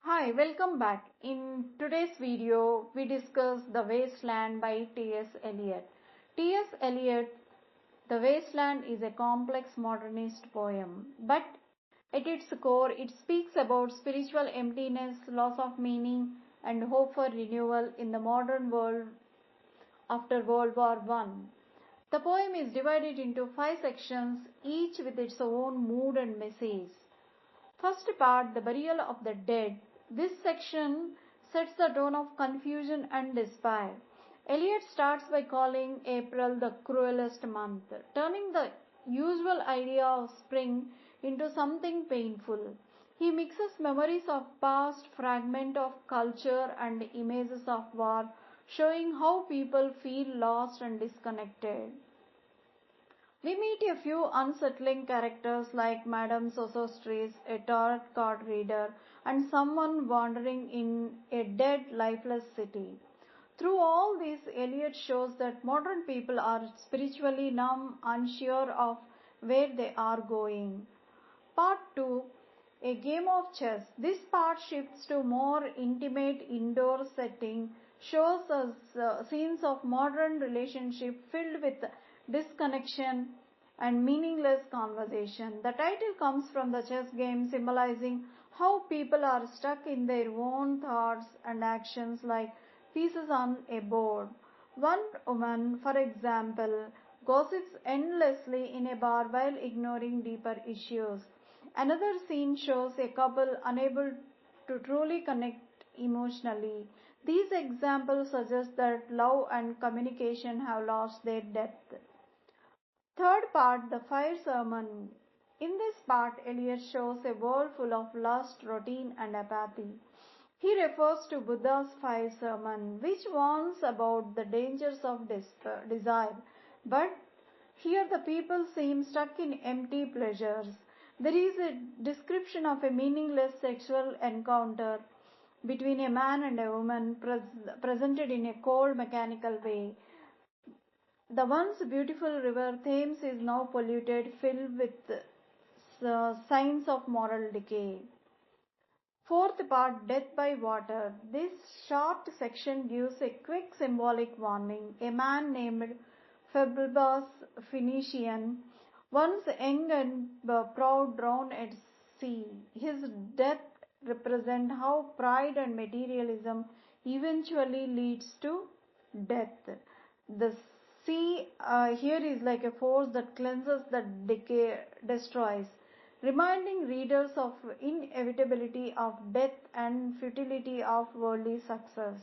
Hi, welcome back. In today's video, we discuss The Wasteland by T.S. Eliot. T.S. Eliot, The Wasteland is a complex modernist poem, but at its core, it speaks about spiritual emptiness, loss of meaning, and hope for renewal in the modern world after World War One. The poem is divided into five sections, each with its own mood and message. First part, the burial of the dead. This section sets the tone of confusion and despair. Eliot starts by calling April the cruelest month, turning the usual idea of spring into something painful. He mixes memories of past, fragment of culture and images of war, showing how people feel lost and disconnected. We meet a few unsettling characters like Madame Sosostris, a tarot card reader, and someone wandering in a dead, lifeless city. Through all this, Eliot shows that modern people are spiritually numb, unsure of where they are going. Part 2, a game of chess. This part shifts to more intimate indoor setting, shows us scenes of modern relationship filled with disconnection and meaningless conversation. The title comes from the chess game, symbolizing how people are stuck in their own thoughts and actions like pieces on a board. One woman, for example, gossips endlessly in a bar while ignoring deeper issues. Another scene shows a couple unable to truly connect emotionally. These examples suggest that love and communication have lost their depth. Third part, the fire sermon. In this part, Eliot shows a world full of lust, routine, and apathy. He refers to Buddha's fire sermon, which warns about the dangers of desire. But here the people seem stuck in empty pleasures. There is a description of a meaningless sexual encounter between a man and a woman presented in a cold mechanical way. The once beautiful river Thames is now polluted, filled with signs of moral decay. Fourth part, death by water. This short section gives a quick symbolic warning. A man named Phoebus Phoenician, once young and proud, drowned at sea. His death represents how pride and materialism eventually leads to death. The sea here is like a force that cleanses, that destroys, reminding readers of inevitability of death and futility of worldly success.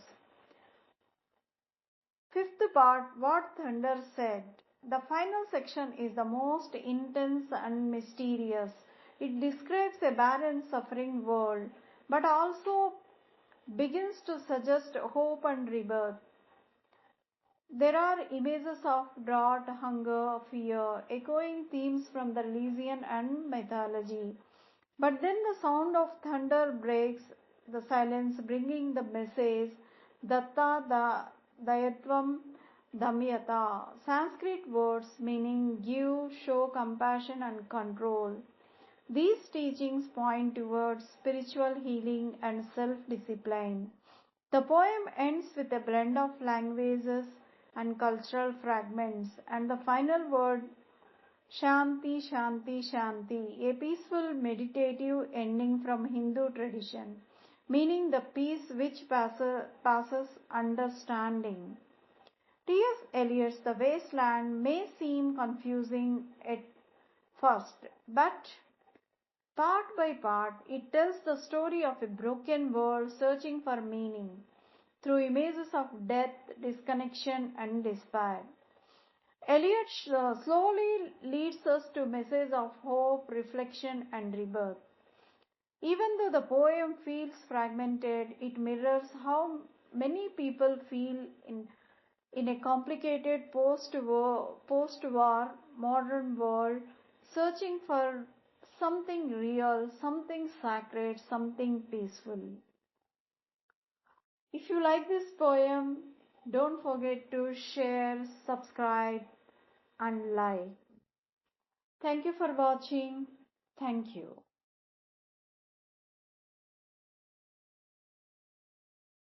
Fifth part, what thunder said. The final section is the most intense and mysterious. It describes a barren, suffering world, but also begins to suggest hope and rebirth. There are images of drought, hunger, fear, echoing themes from the Elysian and mythology. But then the sound of thunder breaks the silence, bringing the message, Datta Dayatvam Damyata, Sanskrit words meaning give, show compassion and control. These teachings point towards spiritual healing and self-discipline. The poem ends with a blend of languages and cultural fragments, and the final word Shanti, Shanti, Shanti, a peaceful meditative ending from Hindu tradition, meaning the peace which passes understanding. T.S. Eliot's The Wasteland may seem confusing at first, but part by part it tells the story of a broken world searching for meaning through images of death, disconnection, and despair. Eliot slowly leads us to messages of hope, reflection, and rebirth. Even though the poem feels fragmented, it mirrors how many people feel in a complicated post-war modern world, searching for something real, something sacred, something peaceful. If you like this poem, don't forget to share, subscribe, and like. Thank you for watching. Thank you.